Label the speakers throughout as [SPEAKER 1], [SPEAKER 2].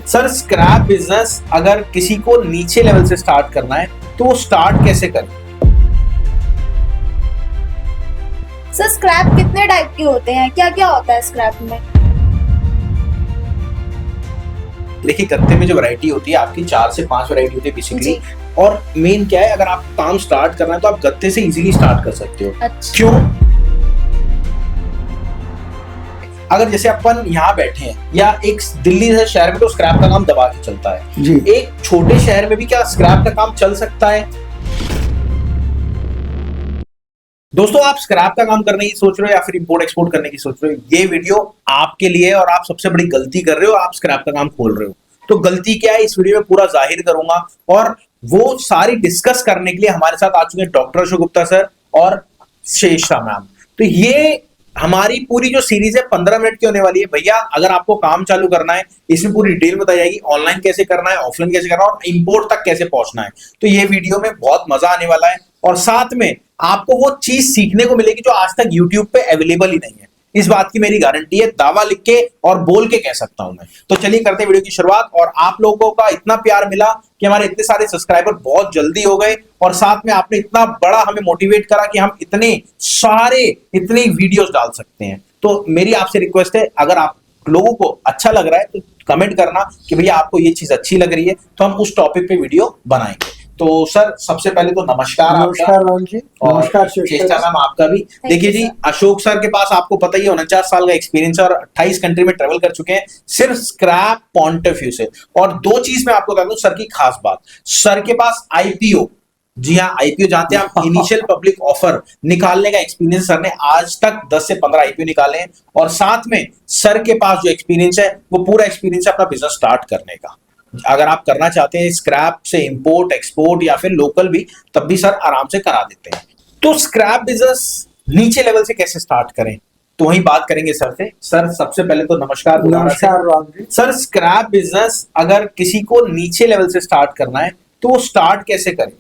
[SPEAKER 1] Sir scrap business अगर किसी को नीचे लेवल से स्टार्ट करना है तो वो स्टार्ट कैसे करें?
[SPEAKER 2] सर स्क्रैप कितने टाइप के होते हैं, क्या क्या होता है स्क्रैप में?
[SPEAKER 1] देखिए गत्ते में जो वैरायटी होती है आपकी 4 से 5 वैरायटी होती है बेसिकली। और मेन क्या है, अगर आप काम स्टार्ट करना है तो आप गत्ते से इजीली स्टार्ट कर सकते हो।
[SPEAKER 2] अच्छा।
[SPEAKER 1] क्यों? अगर जैसे अपन यहाँ बैठे हैं या एक दिल्ली जैसे शहर में तो स्क्रैप का काम दबा के चलता है
[SPEAKER 3] जी।
[SPEAKER 1] एक छोटे शहर में भी क्या स्क्रैप का काम चल सकता है? दोस्तों आप स्क्रैप का काम करने की सोच रहे हो या फिर इंपोर्ट एक्सपोर्ट करने की सोच रहे हो, ये वीडियो आपके लिए है और आप सबसे बड़ी गलती कर रहे हो, आप स्क्रैप का काम खोल रहे हो। तो गलती क्या है इस वीडियो में पूरा जाहिर करूंगा और वो सारी डिस्कस करने के लिए हमारे साथ आ चुके हैं डॉक्टर अशोक गुप्ता सर और शेषा मैम। तो ये हमारी पूरी जो सीरीज है 15 मिनट की होने वाली है। भैया अगर आपको काम चालू करना है इसमें पूरी डिटेल बताई जाएगी, ऑनलाइन कैसे करना है, ऑफलाइन कैसे करना है और इंपोर्ट तक कैसे पहुंचना है। तो ये वीडियो में बहुत मजा आने वाला है और साथ में आपको वो चीज सीखने को मिलेगी जो आज तक यूट्यूब पे अवेलेबल ही नहीं है। इस बात की मेरी गारंटी है, दावा लिख के और बोल के कह सकता हूं मैं। तो चलिए करते हैं वीडियो की शुरुआत। और आप लोगों का इतना प्यार मिला कि हमारे इतने सारे सब्सक्राइबर बहुत जल्दी हो गए और साथ में आपने इतना बड़ा हमें मोटिवेट करा कि हम इतने वीडियोस डाल सकते हैं। तो मेरी आपसे रिक्वेस्ट है, अगर आप लोगों को अच्छा लग रहा है तो कमेंट करना कि भैया आपको ये चीज अच्छी लग रही है, तो हम उस टॉपिक पे वीडियो बनाएंगे। तो सर सबसे पहले तो नमस्कार।
[SPEAKER 3] नमस्कार राहुल जी।
[SPEAKER 1] और
[SPEAKER 3] नमस्कार
[SPEAKER 1] चेष्टा मैम आपका भी। देखिए जी, अशोक सर के पास आपको पता ही है 49 साल का एक्सपीरियंस और 28 कंट्री में ट्रेवल कर चुके हैं सिर्फ स्क्रैप पॉइंट ऑफ व्यू से। और दो चीज मैं आपको बता दूं सर की खास बात, सर के पास आईपीओ, जी हाँ आईपीओ जानते हैं आप, इनिशियल पब्लिक ऑफर निकालने का एक्सपीरियंस सर ने आज तक 10 से 15 आईपीओ निकाले हैं। और साथ में सर के पास जो एक्सपीरियंस है वो पूरा एक्सपीरियंस है अपना बिजनेस स्टार्ट करने का। अगर आप करना चाहते हैं स्क्रैप से इंपोर्ट एक्सपोर्ट या फिर लोकल भी, तब भी सर आराम से करा देते हैं। तो स्क्रैप बिजनेस नीचे लेवल से कैसे स्टार्ट करें, तो वही बात करेंगे सर से। सर सबसे पहले तो नमस्कार।
[SPEAKER 3] नमस्कार Rahul ji.
[SPEAKER 1] Sir scrap business अगर किसी को नीचे लेवल से स्टार्ट करना है तो वो स्टार्ट कैसे करें?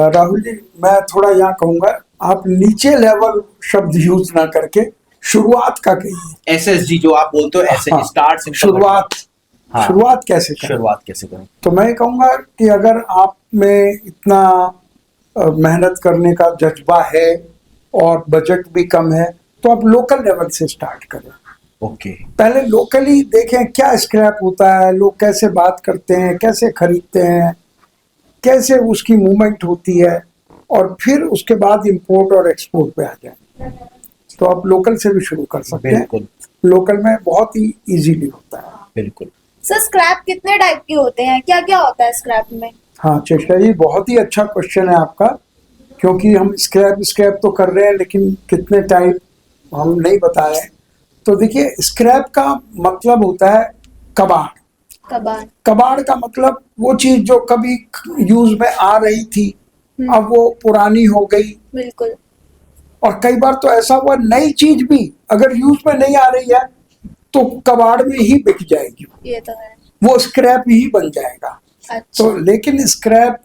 [SPEAKER 3] राहुल जी मैं थोड़ा यहाँ कहूंगा, आप नीचे लेवल शब्द यूज ना करके शुरुआत का कहिए।
[SPEAKER 1] एसएसजी जो आप बोलते हो, ऐसे स्टार्ट सिंपल।
[SPEAKER 3] शुरुआत कैसे करें?
[SPEAKER 1] शुरुआत कैसे करें?
[SPEAKER 3] तो मैं कहूंगा कि अगर आप में इतना मेहनत करने का जज्बा है और बजट भी कम है तो आप लोकल लेवल से स्टार्ट करें।
[SPEAKER 1] ओके।
[SPEAKER 3] पहले लोकली देखें क्या स्क्रैप होता है, लोग कैसे बात करते हैं, कैसे खरीदते हैं, कैसे उसकी मूवमेंट होती है, और फिर उसके बाद इंपोर्ट और एक्सपोर्ट पे आ जाए। तो आप लोकल से भी शुरू कर सकते हैं। लोकल में बहुत ही इजीली होता है।
[SPEAKER 1] बिल्कुल।
[SPEAKER 2] सर स्क्रैप कितने टाइप के होते हैं, क्या क्या होता है स्क्रैप में?
[SPEAKER 3] हाँ चेष्टा जी, बहुत ही अच्छा क्वेश्चन है आपका, क्योंकि हम स्क्रैप तो कर रहे हैं लेकिन कितने टाइप हम नहीं बताए। तो देखिए स्क्रैप का मतलब होता है कबाड़। कबाड़ का मतलब वो चीज जो कभी यूज में आ रही थी अब वो पुरानी हो गई।
[SPEAKER 2] बिल्कुल।
[SPEAKER 3] और कई बार तो ऐसा हुआ नई चीज भी अगर यूज में नहीं आ रही है तो कबाड़ में ही बिक जाएगी,
[SPEAKER 2] ये तो है,
[SPEAKER 3] वो स्क्रैप ही बन जाएगा।
[SPEAKER 2] अच्छा।
[SPEAKER 3] तो लेकिन स्क्रैप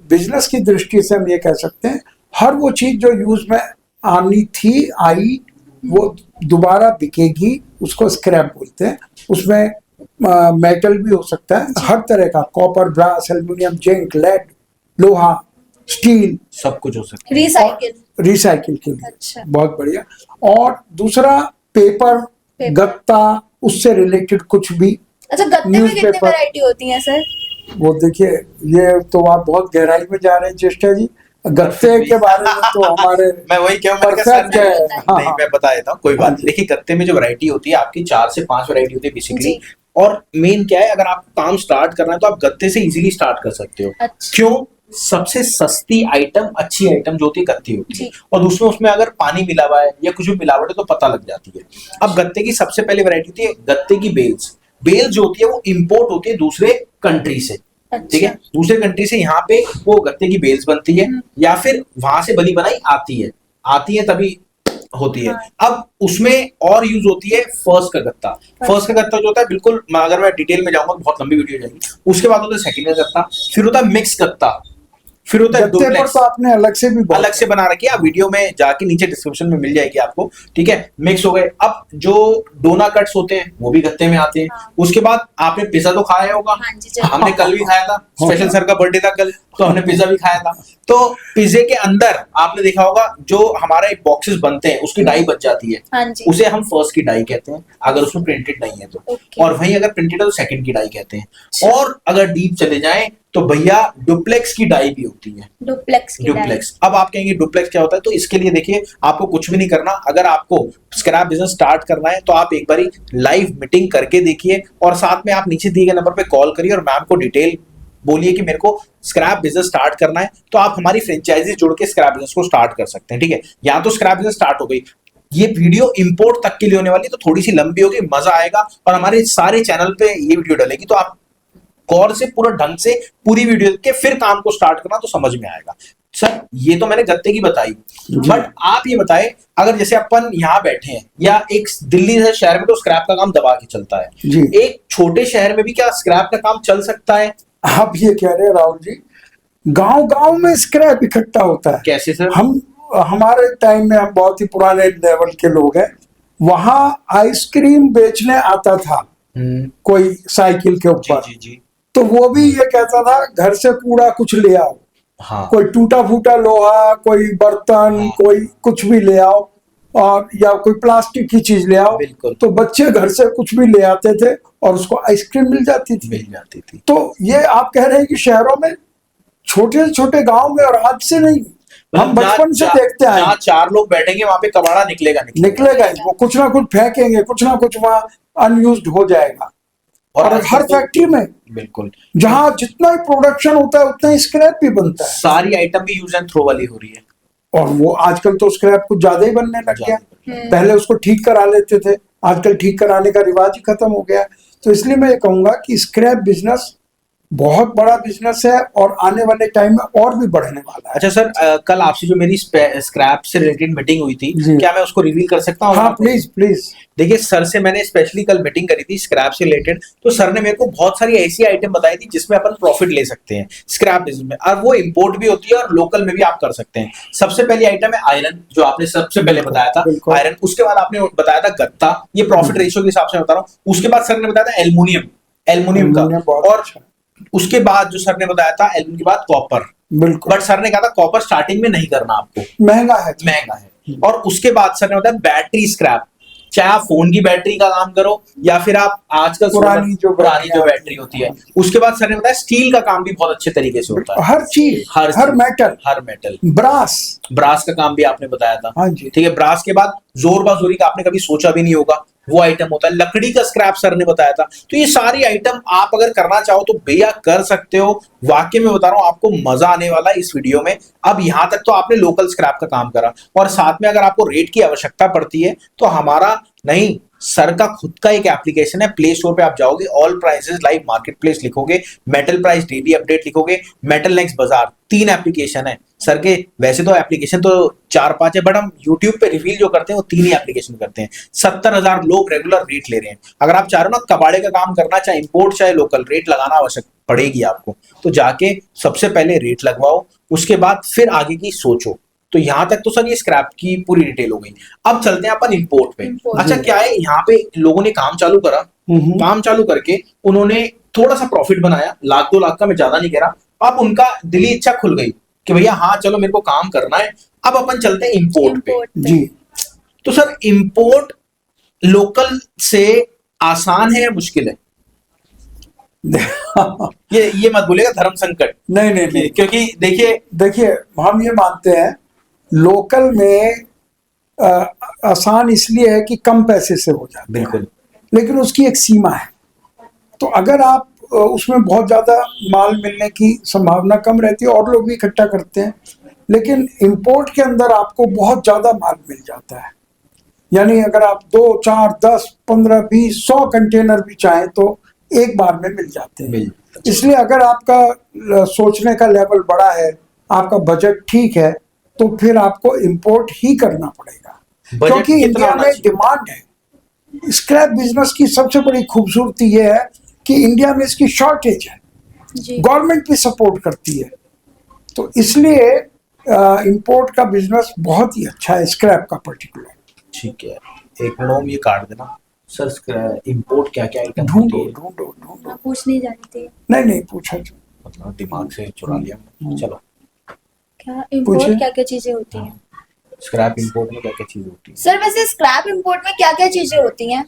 [SPEAKER 3] बिजनेस की दृष्टि से हम ये कह सकते हैं हर वो चीज जो यूज में आनी थी आई वो दोबारा बिकेगी, उसको स्क्रैप बोलते हैं। उसमें मेटल भी हो सकता है, हर तरह का, copper, brass, aluminium, zinc, lead, लोहा, स्टील,
[SPEAKER 1] सब कुछ हो सकता
[SPEAKER 2] है।
[SPEAKER 3] रिसाइकिल के लिए।
[SPEAKER 2] अच्छा।
[SPEAKER 3] बहुत बढ़िया। और दूसरा पेपर, गत्ता, उससे रिलेटेड कुछ भी।
[SPEAKER 2] अच्छा, गत्ते में कितनी वैरायटी होती है सर? वो
[SPEAKER 3] देखिए ये तो आप बहुत गहराई में जा रहे हैं चेष्टा जी, गत्ते के बारे में तो हमारे
[SPEAKER 1] मैं वही क्यों नहीं मैं बता देता हूँ, कोई बात नहीं। देखिए गत्ते में जो वैरायटी होती है आपकी 4 से 5 वैरायटी होती है बेसिकली। और मेन क्या है, अगर आप काम स्टार्ट करना है तो आप गत्ते से इजीली स्टार्ट कर सकते हो।
[SPEAKER 2] अच्छा।
[SPEAKER 1] क्यों? सबसे सस्ती आइटम, अच्छी आइटम जो होती है गत्ते होती है। और दूसरे उसमें अगर पानी मिला हुआ है या कुछ भी मिलावट है तो पता लग जाती है। अब गत्ते की सबसे पहले वैरायटी होती है गत्ते की बेल्स। बेल जो होती है वो इंपोर्ट होती है दूसरे कंट्री से। ठीक है, दूसरे कंट्री से यहाँ पे वो गत्ते की बेल्स बनती है या फिर वहां से बनी बनाई आती है तभी होती है। अब उसमें और यूज होती है फर्स्ट का गत्ता। फर्स्ट का गत्ता जो होता है, बिल्कुल अगर मैं डिटेल में जाऊंगा तो बहुत लंबी वीडियो हो जाएगी। उसके बाद होता है सेकंड का गत्ता, फिर होता है मिक्स गत्ता, फिर होता है
[SPEAKER 3] गत्ते पर
[SPEAKER 1] डुप्लेक्स,
[SPEAKER 3] तो आपने अलग से भी
[SPEAKER 1] अलग से बना रखी है, आप वीडियो में जाके नीचे डिस्क्रिप्शन में मिल जाएगी आपको, ठीक है। मिक्स हो गए। अब जो डोना कट्स होते हैं वो भी गत्ते में आते हैं।
[SPEAKER 2] हाँ।
[SPEAKER 1] उसके बाद आपने पिज्जा तो खाया होगा,
[SPEAKER 2] हाँ जी, जरूर।
[SPEAKER 1] हमने कल भी खाया था, स्पेशल सर का बर्थडे था कल, तो हमने पिज्जा भी खाया था। तो पिज्जे के अंदर आपने देखा होगा जो हमारे बॉक्सेस बनते हैं उसकी डाई बच जाती है,
[SPEAKER 2] हाँ जी।
[SPEAKER 1] उसे हम फर्स्ट की डाई कहते हैं अगर उसमें प्रिंटेड नहीं है तो,
[SPEAKER 2] ओके।
[SPEAKER 1] और वहीं अगर प्रिंटेड है तो सेकंड की डाई कहते हैं।
[SPEAKER 2] अच्छा।
[SPEAKER 1] और अगर डीप चले जाएं तो भैया डुप्लेक्स की डाई भी होती है।
[SPEAKER 2] डुप्लेक्स की डाई।
[SPEAKER 1] डुप्लेक्स, अब आप कहेंगे डुप्लेक्स क्या होता है, तो इसके लिए देखिए आपको कुछ भी नहीं करना। अगर आपको स्क्रैप बिजनेस स्टार्ट करना है तो आप एक बारी लाइव मीटिंग करके देखिए, और साथ में आप नीचे दिए गए नंबर पे कॉल करिए और मैम को डिटेल बोलिए कि मेरे को स्क्रैप बिजनेस स्टार्ट करना है, तो आप हमारी फ्रेंचाइजी जोड़ के स्क्रैप बिजनेस को स्टार्ट कर सकते हैं, ठीक है। यहाँ तो स्क्रैप बिजनेस स्टार्ट हो गई। ये वीडियो इंपोर्ट तक के लिए होने वाली है, तो थोड़ी सी लंबी होगी, मजा आएगा, और हमारे सारे चैनल पे ये वीडियो डलेगी, तो आप गौर से पूरा ढंग से पूरी वीडियो देख के फिर काम को स्टार्ट करना, तो समझ में आएगा। सर ये तो मैंने गत्ते की बताई, बट आप ये बताएं अगर जैसे अपन यहाँ बैठे हैं या एक दिल्ली से शहर में तो स्क्रैप का काम दबा के चलता है,
[SPEAKER 3] जी।
[SPEAKER 1] एक छोटे शहर में भी क्या स्क्रैप का काम चल सकता है?
[SPEAKER 3] आप ये कह रहे हैं राहुल जी, गांव गांव में स्क्रैप इकट्ठा होता है।
[SPEAKER 1] कैसे सर?
[SPEAKER 3] हमारे टाइम में, हम बहुत ही पुराने लेवल के लोग हैं, वहां आइसक्रीम बेचने आता था कोई साइकिल के
[SPEAKER 1] जी
[SPEAKER 3] ऊपर,
[SPEAKER 1] जी जी।
[SPEAKER 3] तो वो भी ये कहता था घर से कूड़ा कुछ ले आओ,
[SPEAKER 1] हाँ
[SPEAKER 3] कोई टूटा फूटा लोहा, कोई बर्तन,
[SPEAKER 1] हाँ।
[SPEAKER 3] कोई कुछ भी ले आओ, और या कोई प्लास्टिक की चीज ले आओ।
[SPEAKER 1] बिल्कुल।
[SPEAKER 3] तो बच्चे घर से कुछ भी ले आते थे और उसको आइसक्रीम मिल जाती थी।
[SPEAKER 1] मिल जाती थी।
[SPEAKER 3] तो ये आप कह रहे हैं कि शहरों में, छोटे छोटे गांव में, और आज से नहीं, हम बचपन से देखते आए,
[SPEAKER 1] जहाँ चार लोग बैठेंगे वहां पे कबाड़ा निकलेगा
[SPEAKER 3] निकलेगा ही, वो कुछ ना कुछ फेंकेंगे, कुछ ना कुछ वहां अनयूज्ड हो जाएगा। और हर फैक्ट्री में,
[SPEAKER 1] बिल्कुल,
[SPEAKER 3] जहां जितना ही प्रोडक्शन होता है उतना ही स्क्रैप भी बनता है,
[SPEAKER 1] सारी आइटम भी यूज एंड थ्रो वाली हो रही है।
[SPEAKER 3] और वो आजकल तो स्क्रैप कुछ ज्यादा ही बनने लग गया। पहले उसको ठीक करा लेते थे, आजकल ठीक कराने का रिवाज ही खत्म हो गया। तो इसलिए मैं ये कहूंगा कि स्क्रैप बिजनेस बहुत बड़ा बिजनेस है और आने वाले टाइम में और भी बढ़ने वाला है।
[SPEAKER 1] अच्छा सर, कल आपसे जो मेरी स्क्रैप से रिलेटेड मीटिंग हुई थी, क्या मैं उसको रिवील कर सकता हूँ?
[SPEAKER 3] हाँ प्लीज प्लीज।
[SPEAKER 1] देखिए सर से मैंने स्पेशली कल मीटिंग करी थी स्क्रैप से रिलेटेड, तो सर ने मेरे को बहुत सारी ऐसी आइटम बताई थी जिसमें अपन प्रॉफिट ले सकते हैं स्क्रैप बिजनेस में, और वो इंपोर्ट भी होती है और लोकल में भी आप कर सकते हैं। सबसे पहली आइटम है आयरन, जो आपने सबसे पहले बताया था, आयरन। उसके बाद आपने बताया था गत्ता, ये प्रॉफिट रेशियो के हिसाब से बता रहा हूँ। उसके बाद सर ने बताया था एल्युमिनियम, एल्युमिनियम का, और उसके बाद जो सर ने बताया था एल्यूमिनियम के बाद कॉपर।
[SPEAKER 3] बिल्कुल।
[SPEAKER 1] बट सर ने कहा था कॉपर स्टार्टिंग में नहीं करना आपको,
[SPEAKER 3] महंगा है,
[SPEAKER 1] महंगा है। और उसके बाद सर ने बताया बैटरी स्क्रैप, चाहे आप फोन की बैटरी का काम करो या फिर आप आजकल पुरानी जो बैटरी होती है। उसके बाद सर ने बताया स्टील का काम भी बहुत अच्छे तरीके से होता है,
[SPEAKER 3] हर चीज, हर मेटल,
[SPEAKER 1] ब्रास का काम भी आपने बताया था।
[SPEAKER 3] हाँ जी।
[SPEAKER 1] ठीक है, ब्रास के बाद जोर बाजोरी का आपने कभी सोचा भी नहीं होगा, वो आइटम होता है। लकड़ी का स्क्रैप सर ने बताया था। तो ये सारी आइटम आप अगर करना चाहो तो भैया कर सकते हो। वाकई में बता रहा हूं, आपको मजा आने वाला है इस वीडियो में। अब यहां तक तो आपने लोकल स्क्रैप का काम करा, और साथ में अगर आपको रेट की आवश्यकता पड़ती है तो हमारा नहीं, सर का खुद का एक एप्लीकेशन है। प्ले स्टोर पे आप जाओगे, all prices live market place लिखोगे, मेटल प्राइस डेली अपडेट लिखोगे, मेटल नेक्स्ट बाजार, 3 एप्लीकेशन है सर के। वैसे तो एप्लीकेशन तो 4-5 है, बट हम यूट्यूब पे रिवील जो करते हैं वो 3 ही एप्लीकेशन करते हैं। 70,000 लोग रेगुलर रेट ले रहे हैं। अगर आप चाह रहे हो ना कबाड़े का काम करना, चाहे इंपोर्ट चाहे लोकल, रेट लगाना आवश्यक पड़ेगी आपको, तो जाके सबसे पहले रेट लगवाओ, उसके बाद फिर आगे की सोचो। तो यहां तक तो सर ये स्क्रैप की पूरी डिटेल हो गई। अब चलते हैं अपन इंपोर्ट पे। अच्छा क्या है, यहाँ पे लोगों ने काम चालू करा, काम चालू करके उन्होंने थोड़ा सा प्रॉफिट बनाया, 1-2 लाख का, मैं ज्यादा नहीं कह रहा। अब उनका दिली इच्छा खुल गई कि भैया हाँ चलो मेरे को काम करना है। अब अपन चलते हैं इंपोर्ट पे
[SPEAKER 3] जी।
[SPEAKER 1] तो सर इंपोर्ट लोकल से आसान है या मुश्किल है? ये मत बोलेगा धर्म संकट,
[SPEAKER 3] नहीं,
[SPEAKER 1] क्योंकि
[SPEAKER 3] देखिए हम ये मानते हैं लोकल में आसान इसलिए है कि कम पैसे से हो जाता है।
[SPEAKER 1] बिल्कुल।
[SPEAKER 3] लेकिन उसकी एक सीमा है। तो अगर आप उसमें बहुत ज्यादा माल मिलने की संभावना कम रहती है और लोग भी इकट्ठा करते हैं, लेकिन इंपोर्ट के अंदर आपको बहुत ज्यादा माल मिल जाता है। यानी अगर आप 2, 4, 10, 15, 20, 100 कंटेनर भी चाहें तो एक बार में मिल जाते हैं। इसलिए अगर आपका सोचने का लेवल बड़ा है, आपका बजट ठीक है, तो फिर आपको इंपोर्ट ही करना पड़ेगा, क्योंकि इंडिया में डिमांड है। स्क्रैप बिजनेस की सबसे बड़ी खूबसूरती यह है कि इंडिया में इसकी शॉर्टेज है, गवर्नमेंट भी सपोर्ट करती है। तो इसलिए इंपोर्ट का बिजनेस बहुत ही अच्छा है, स्क्रैप का पर्टिकुलर।
[SPEAKER 1] ठीक है, एक मिनट ओम, ये काट देना सर। इंपोर्ट क्या क्या आइटम
[SPEAKER 3] ढूंढो
[SPEAKER 1] होती है?
[SPEAKER 3] ढूंढो ढूंढो।
[SPEAKER 2] आप पूछ नहीं जानते
[SPEAKER 3] नहीं नहीं पूछा जो।
[SPEAKER 1] मतलब दिमाग से चुरा लिया हमने। चलो,
[SPEAKER 2] क्या इंपोर्ट
[SPEAKER 3] पूछिए।
[SPEAKER 2] क्या क्या चीजें होती हैं?
[SPEAKER 1] स्क्रैप इंपोर्ट में क्या क्या चीज होती है?
[SPEAKER 2] सर वैसे स्क्रैप इंपोर्ट में क्या क्या चीजें होती हैं?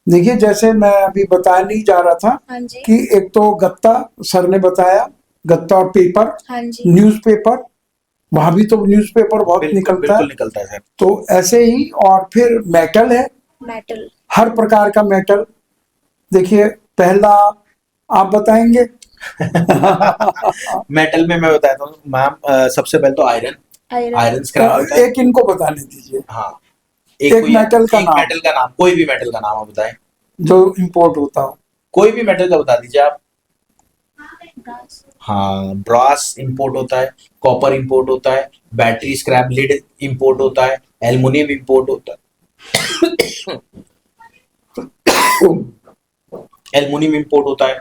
[SPEAKER 3] देखिए जैसे मैं अभी बताया नहीं जा रहा था
[SPEAKER 2] हाँ जी।
[SPEAKER 3] कि एक तो गत्ता, सर ने बताया, गत्ता और पेपर,
[SPEAKER 2] हाँ जी।
[SPEAKER 3] न्यूज़पेपर, वहां भी तो न्यूज़पेपर बहुत
[SPEAKER 1] बिल्कुल
[SPEAKER 3] निकलता
[SPEAKER 1] बिल्कुल
[SPEAKER 3] है।
[SPEAKER 1] निकलता है सर।
[SPEAKER 3] तो ऐसे ही, और फिर मेटल है,
[SPEAKER 2] मेटल।
[SPEAKER 3] हर प्रकार का मेटल। देखिए पहला आप बताएंगे।
[SPEAKER 1] मेटल में मैं बताता हूँ मैम, सबसे पहले तो आयरन।
[SPEAKER 2] आयरन।
[SPEAKER 1] आयरन स्क्रैप होता है।
[SPEAKER 3] एक इनको बताने दीजिए,
[SPEAKER 1] हाँ,
[SPEAKER 3] एक
[SPEAKER 1] कोई
[SPEAKER 3] मेटल का
[SPEAKER 1] एक
[SPEAKER 3] नाम।
[SPEAKER 1] मेटल का नाम, कोई भी मेटल का नाम आप बताएं।
[SPEAKER 3] जो इंपोर्ट होता हो।
[SPEAKER 1] कोई भी मेटल का बता दीजिए आप।
[SPEAKER 2] ब्रास।
[SPEAKER 1] हाँ, ब्रास इंपोर्ट होता है, कॉपर इंपोर्ट होता है, बैटरी स्क्रैप लीड इंपोर्ट होता है, एल्युमिनियम इंपोर्ट होता है। एल्युमिनियम इंपोर्ट होता है।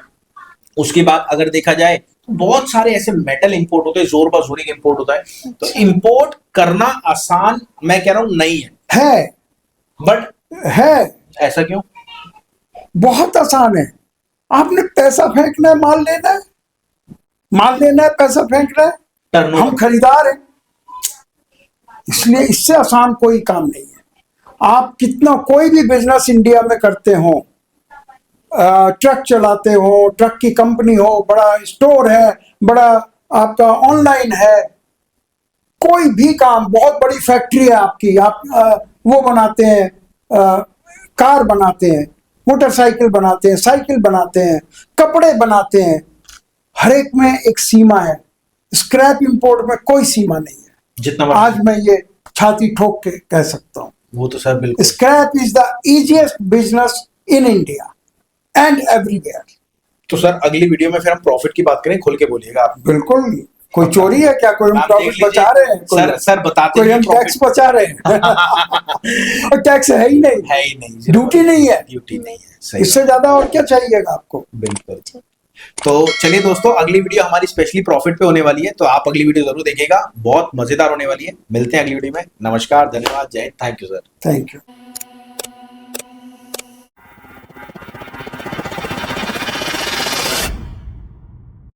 [SPEAKER 1] उसके बाद अगर देखा जाए तो बहुत सारे ऐसे मेटल इंपोर्ट होते हैं, जोर बजूरी इंपोर्ट होता है। तो
[SPEAKER 2] अच्छा।
[SPEAKER 1] इंपोर्ट करना आसान मैं कह रहा हूं नहीं है, बट
[SPEAKER 3] है
[SPEAKER 1] ऐसा क्यों?
[SPEAKER 3] बहुत आसान है। आपने पैसा फेंकना है, माल लेना है, माल लेना है, पैसा फेंकना है, हम
[SPEAKER 1] टर्नओवर।
[SPEAKER 3] खरीदार हैं। इसलिए इससे आसान कोई काम नहीं है। आप कितना कोई भी बिजनेस इंडिया में करते हो, ट्रक चलाते हो, ट्रक की कंपनी हो, बड़ा स्टोर है, बड़ा आपका ऑनलाइन है, कोई भी काम, बहुत बड़ी फैक्ट्री है आपकी, आप वो बनाते हैं, कार बनाते हैं, मोटरसाइकिल बनाते हैं, साइकिल बनाते हैं, कपड़े बनाते हैं, हर एक में एक सीमा है। स्क्रैप इंपोर्ट में कोई सीमा नहीं है।
[SPEAKER 1] जितना
[SPEAKER 3] आज
[SPEAKER 1] मर्जी।
[SPEAKER 3] मैं ये छाती ठोक के कह सकता हूँ,
[SPEAKER 1] वो तो सर बिल्कुल।
[SPEAKER 3] Scrap is the easiest business in India and everywhere.
[SPEAKER 1] तो सर अगली वीडियो में फिर हम प्रॉफिट की बात करें, खुल के बोलिएगा आप।
[SPEAKER 3] बिल्कुल, कोई चोरी है क्या? कोई हम
[SPEAKER 1] आप देख
[SPEAKER 3] प्रॉफिट
[SPEAKER 1] लीजिए,
[SPEAKER 3] बचा रहे हैं?
[SPEAKER 1] सर सर बताते
[SPEAKER 3] कोई
[SPEAKER 1] नहीं
[SPEAKER 3] हम टैक्स
[SPEAKER 1] प्रॉफिट।
[SPEAKER 3] बचा रहे हैं? और टैक्स है ही नहीं,
[SPEAKER 1] है ही नहीं,
[SPEAKER 3] ड्यूटी नहीं है।
[SPEAKER 1] ड्यूटी नहीं है, सही
[SPEAKER 3] इससे ज्यादा और क्या चाहिएगा आपको?
[SPEAKER 1] बिल्कुल। तो चलिए दोस्तों, अगली वीडियो हमारी स्पेशली प्रॉफिट पे होने वाली है, तो आप अगली वीडियो जरूर देखिएगा, बहुत मजेदार होने वाली है। मिलते हैं अगली वीडियो में। नमस्कार, धन्यवाद, जय Hind, thank you sir.
[SPEAKER 3] Thank you.